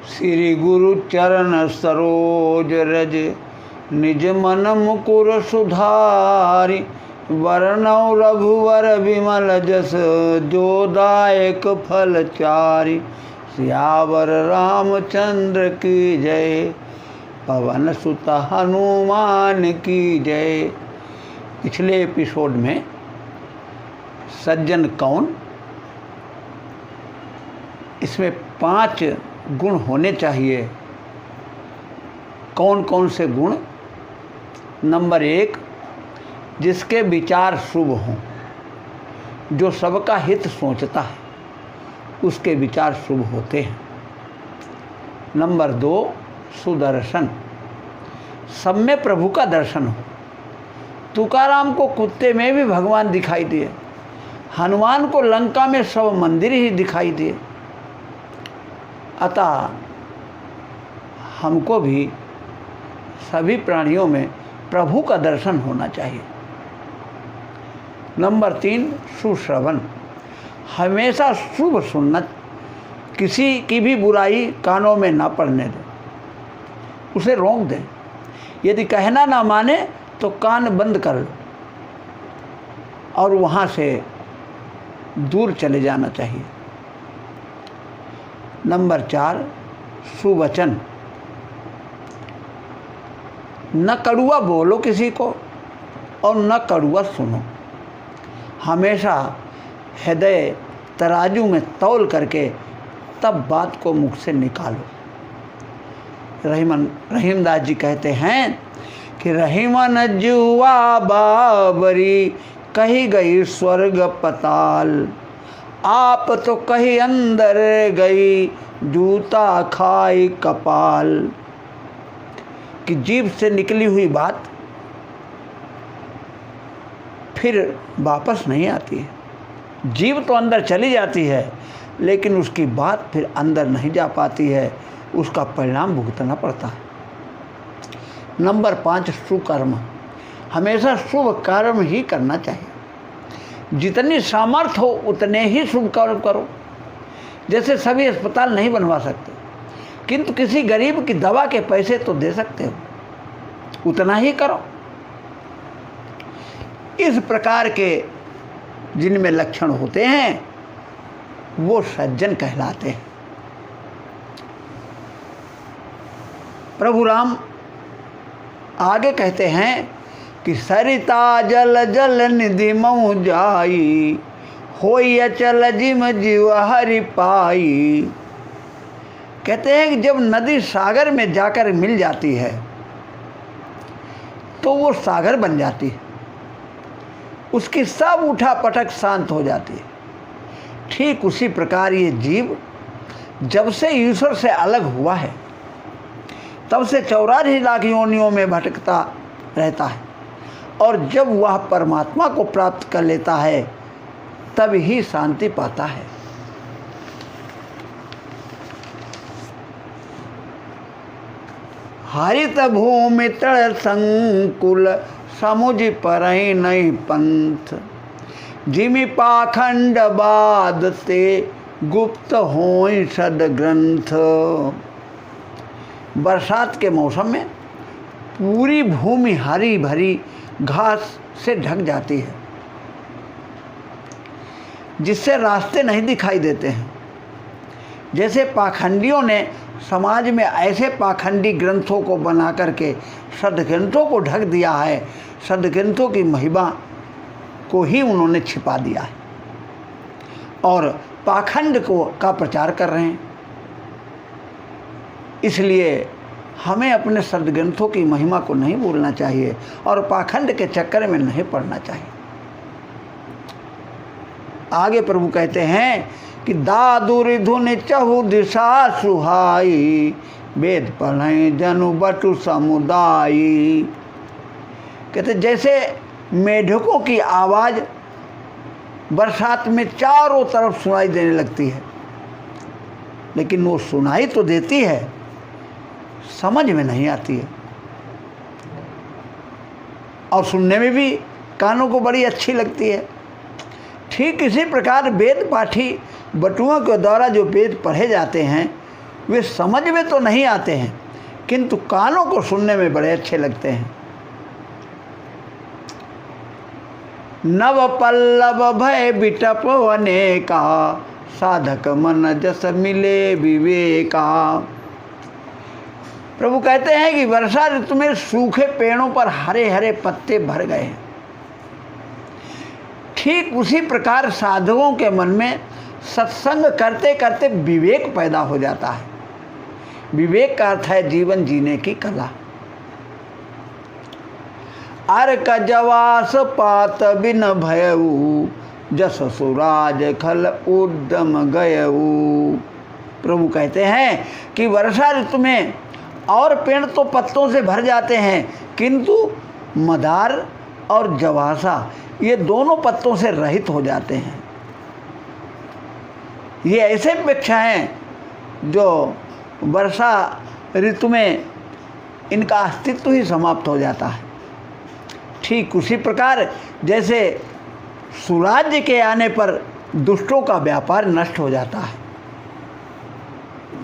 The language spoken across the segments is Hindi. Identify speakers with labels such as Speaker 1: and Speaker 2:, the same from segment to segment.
Speaker 1: श्री गुरु चरण सरोज रज निज मन मुकुर सुधारि। वरनौ रघुवर विमल जस जोदायक फल चारि। सियावर रामचंद्र की जय, पवन सुत हनुमान की जय। पिछले एपिसोड में सज्जन कौन, इसमें 5 गुण होने चाहिए। कौन कौन से गुण? नंबर 1, जिसके विचार शुभ हों, जो सबका हित सोचता है उसके विचार शुभ होते हैं। नंबर 2, सुदर्शन, सब में प्रभु का दर्शन हो। तुकाराम को कुत्ते में भी भगवान दिखाई दिए, हनुमान को लंका में सब मंदिर ही दिखाई दिए। अतः हमको भी सभी प्राणियों में प्रभु का दर्शन होना चाहिए। नंबर 3, सुश्रवण, हमेशा शुभ सुनना, किसी की भी बुराई कानों में ना पड़ने दे, उसे रोक दे। यदि कहना ना माने तो कान बंद कर लो और वहाँ से दूर चले जाना चाहिए। नंबर 4, सुवचन, न कड़ुआ बोलो किसी को और न कड़ुआ सुनो। हमेशा हृदय तराजू में तौल करके तब बात को मुख से निकालो। रहीमदास जी कहते हैं कि रहीमन जुआ बाबरी, कही गई स्वर्ग पताल। आप तो कही अंदर गई, जूता खाई कपाल। कि जीभ से निकली हुई बात फिर वापस नहीं आती है। जीभ तो अंदर चली जाती है लेकिन उसकी बात फिर अंदर नहीं जा पाती है, उसका परिणाम भुगतना पड़ता है। नंबर 5, सुकर्म, हमेशा शुभ कर्म ही करना चाहिए। जितनी सामर्थ्य हो उतने ही शुभ कर्म करो। जैसे सभी अस्पताल नहीं बनवा सकते, किंतु किसी गरीब की दवा के पैसे तो दे सकते हो, उतना ही करो। इस प्रकार के जिनमें लक्षण होते हैं वो सज्जन कहलाते हैं। प्रभु राम आगे कहते हैं कि सरिता जल जल निधि मऊ जाई, होई अचल जिम जीव हरि पाई। कहते हैं कि जब नदी सागर में जाकर मिल जाती है तो वो सागर बन जाती है, उसकी सब उठा पटक शांत हो जाती है। ठीक उसी प्रकार ये जीव जब से ईश्वर से अलग हुआ है तब से 84 लाख योनियों में भटकता रहता है, और जब वह परमात्मा को प्राप्त कर लेता है तब ही शांति पाता है। हरित भूमि तड़ संकुल, समुझ परई नहीं पंथ। जिमि पाखंड बाद ते, गुप्त होई सद ग्रंथ। बरसात के मौसम में पूरी भूमि हरी भरी घास से ढक जाती है, जिससे रास्ते नहीं दिखाई देते हैं। जैसे पाखंडियों ने समाज में ऐसे पाखंडी ग्रंथों को बना करके सदग्रंथों को ढक दिया है, सदग्रंथों की महिमा को ही उन्होंने छिपा दिया है और पाखंड का प्रचार कर रहे हैं। इसलिए हमें अपने सदग्रंथों की महिमा को नहीं भूलना चाहिए और पाखंड के चक्कर में नहीं पड़ना चाहिए। आगे प्रभु कहते हैं कि दादुर धुन चहु दिशा सुहाई, वेद पढ़े जनु बटु समुदायी। कहते जैसे मेढकों की आवाज़ बरसात में चारों तरफ सुनाई देने लगती है, लेकिन वो सुनाई तो देती है, समझ में नहीं आती है और सुनने में भी कानों को बड़ी अच्छी लगती है। ठीक इसी प्रकार वेद पाठी बटुओं के द्वारा जो वेद पढ़े जाते हैं वे समझ में तो नहीं आते हैं किंतु कानों को सुनने में बड़े अच्छे लगते हैं। नव पल्लव भय बिटप अनेका, साधक मन जस मिले विवेका। प्रभु कहते हैं कि वर्षा ऋतु में सूखे पेड़ों पर हरे हरे पत्ते भर गए हैं। ठीक उसी प्रकार साधकों के मन में सत्संग करते करते विवेक पैदा हो जाता है। विवेक का अर्थ है जीवन जीने की कला। अर्क जवास पात बिन भयऊ, जस सुराज खल उद्दम गयऊ। प्रभु कहते हैं कि वर्षा ऋतु में और पेड़ तो पत्तों से भर जाते हैं किंतु मदार और जवासा ये दोनों पत्तों से रहित हो जाते हैं। ये ऐसे वृक्ष हैं जो वर्षा ऋतु में इनका अस्तित्व ही समाप्त हो जाता है। ठीक उसी प्रकार जैसे सुराज्य के आने पर दुष्टों का व्यापार नष्ट हो जाता है,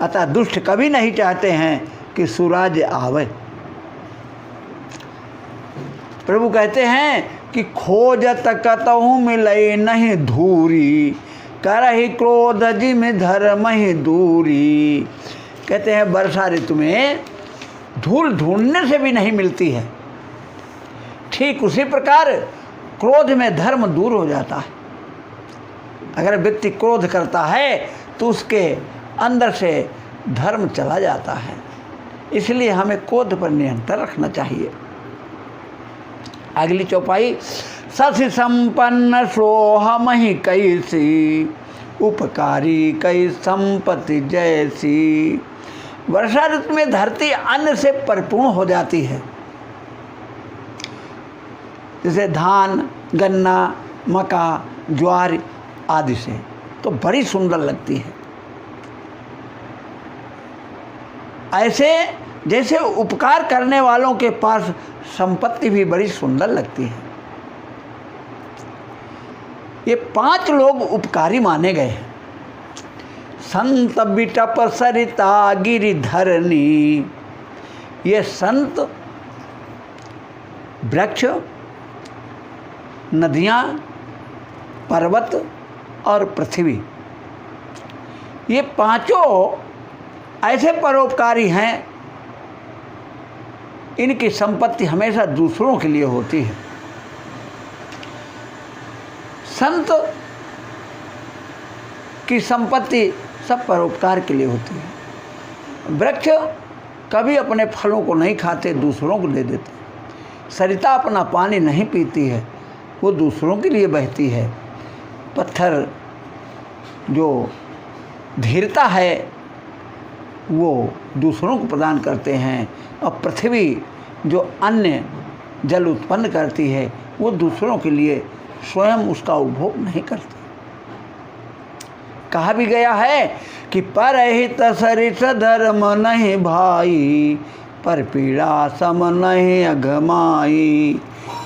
Speaker 1: अतः दुष्ट कभी नहीं चाहते हैं कि सुराज्य आवे। प्रभु कहते हैं कि खोजत कतहु मिलई नहीं धूरी, करहि क्रोध जिम धर्म ही दूरी। कहते हैं वर्षा ऋतु में धूल ढूंढने से भी नहीं मिलती है। ठीक उसी प्रकार क्रोध में धर्म दूर हो जाता है। अगर व्यक्ति क्रोध करता है तो उसके अंदर से धर्म चला जाता है। इसलिए हमें क्रोध पर नियंत्रण रखना चाहिए। अगली चौपाई, ससि संपन्न सोहम ही कैसी, उपकारी कई संपत्ति जैसी। वर्षा ऋतु में धरती अन्न से परिपूर्ण हो जाती है, जैसे धान, गन्ना, मक्का, ज्वार आदि से, तो बड़ी सुंदर लगती है। ऐसे जैसे उपकार करने वालों के पास संपत्ति भी बड़ी सुंदर लगती है। ये 5 लोग उपकारी माने गए हैं। संत बिटप सरिता गिरिधरनी। ये संत, वृक्ष, नदियाँ, पर्वत और पृथ्वी, ये पांचों ऐसे परोपकारी हैं, इनकी संपत्ति हमेशा दूसरों के लिए होती है। संत की संपत्ति सब परोपकार के लिए होती है। वृक्ष कभी अपने फलों को नहीं खाते, दूसरों को दे देते। सरिता अपना पानी नहीं पीती है, वो दूसरों के लिए बहती है। पत्थर जो धीरता है वो दूसरों को प्रदान करते हैं, और पृथ्वी जो अन्य जल उत्पन्न करती है वो दूसरों के लिए स्वयं उसका उपभोग नहीं करती। कहा भी गया है कि परहित सरिस धर्म नहीं भाई, पर पीड़ा सम नहीं अघमाई।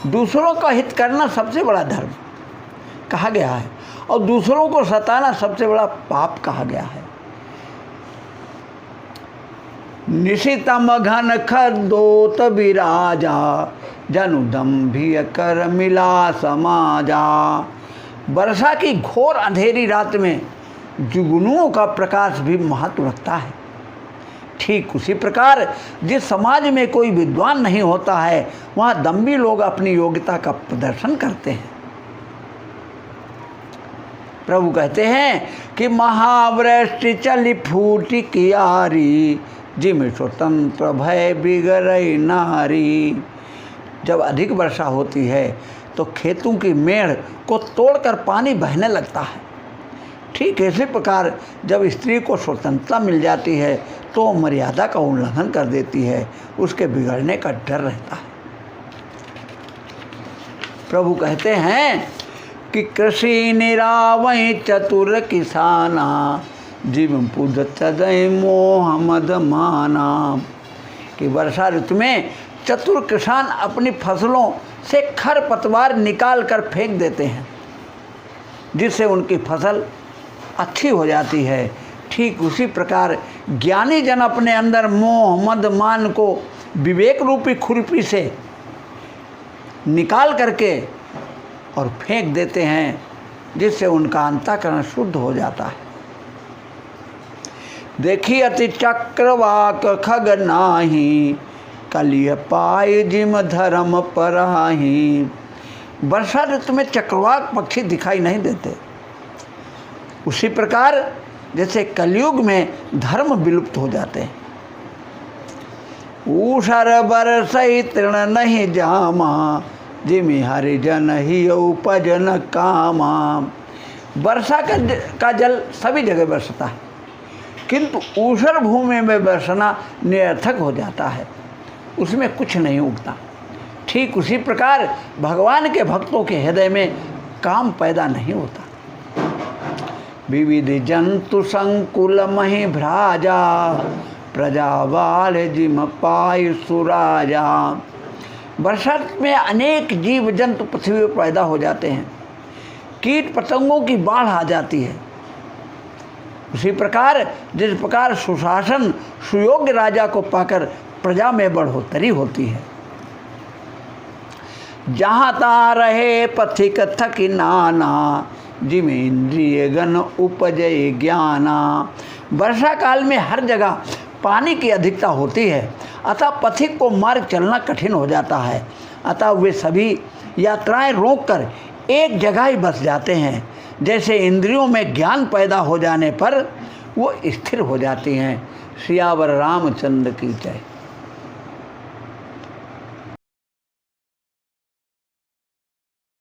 Speaker 1: दूसरों का हित करना सबसे बड़ा धर्म कहा गया है, और दूसरों को सताना सबसे बड़ा पाप कहा गया है। निशितम घन खदोत विराजा, जनु दम्भिय कर मिला समाजा। वर्षा की घोर अंधेरी रात में जुगनुओं का प्रकाश भी महत्व रखता है। ठीक उसी प्रकार जिस समाज में कोई विद्वान नहीं होता है, वहाँ दम्भी लोग अपनी योग्यता का प्रदर्शन करते हैं। प्रभु कहते हैं कि महावृष्टि चली फूटी कियारी, जिम स्वतंत्र भय बिगड़ई नारी। जब अधिक वर्षा होती है तो खेतों की मेड़ को तोड़कर पानी बहने लगता है। ठीक इसी प्रकार जब स्त्री को स्वतंत्रता मिल जाती है तो मर्यादा का उल्लंघन कर देती है, उसके बिगड़ने का डर रहता है। प्रभु कहते हैं कि कृषि निरावई चतुर किसाना, जीव पूजत मोह मद माना। कि वर्षा ऋतु में चतुर किसान अपनी फसलों से खर पतवार निकाल कर फेंक देते हैं, जिससे उनकी फसल अच्छी हो जाती है, ठीक उसी प्रकार ज्ञानी जन अपने अंदर मोह मद मान को विवेक रूपी खुरपी से निकाल करके और फेंक देते हैं, जिससे उनका अंतःकरण शुद्ध हो जाता है। देखी अति चक्रवाक खग नाही, कलिय पाय जिम धर्म पराही। वर्षा ऋतु में चक्रवाक पक्षी दिखाई नहीं देते। उसी प्रकार जैसे कलयुग में धर्म विलुप्त हो जाते हैं। ऊषर बरसई तृण नहीं जामा, जिमि हरिजन ही उपजन कामा। वर्षा का जल सभी जगह बरसता है, किंतु ऊषर भूमि में बरसना निरर्थक हो जाता है, उसमें कुछ नहीं उगता। ठीक उसी प्रकार भगवान के भक्तों के हृदय में काम पैदा नहीं होता। विविध जंतु संकुल मही भ्राजा, प्रजा बाल जिम पाय सुराजा। वर्षा में अनेक जीव जंतु पृथ्वी पर पैदा हो जाते हैं, कीट पतंगों की बाढ़ आ जाती है। उसी प्रकार जिस प्रकार सुशासन सुयोग्य राजा को पाकर प्रजा में बढ़ोतरी होती है। जहाँ ता रहे पथिक थकी नाना, जिमे इंद्रिय गण उपजय ज्ञाना। वर्षा काल में हर जगह पानी की अधिकता होती है, अतः पथिक को मार्ग चलना कठिन हो जाता है। अतः वे सभी यात्राएं रोककर एक जगह ही बस जाते हैं। जैसे इंद्रियों में ज्ञान पैदा हो जाने पर वो स्थिर हो जाती हैं। सियावर रामचंद्र की जय।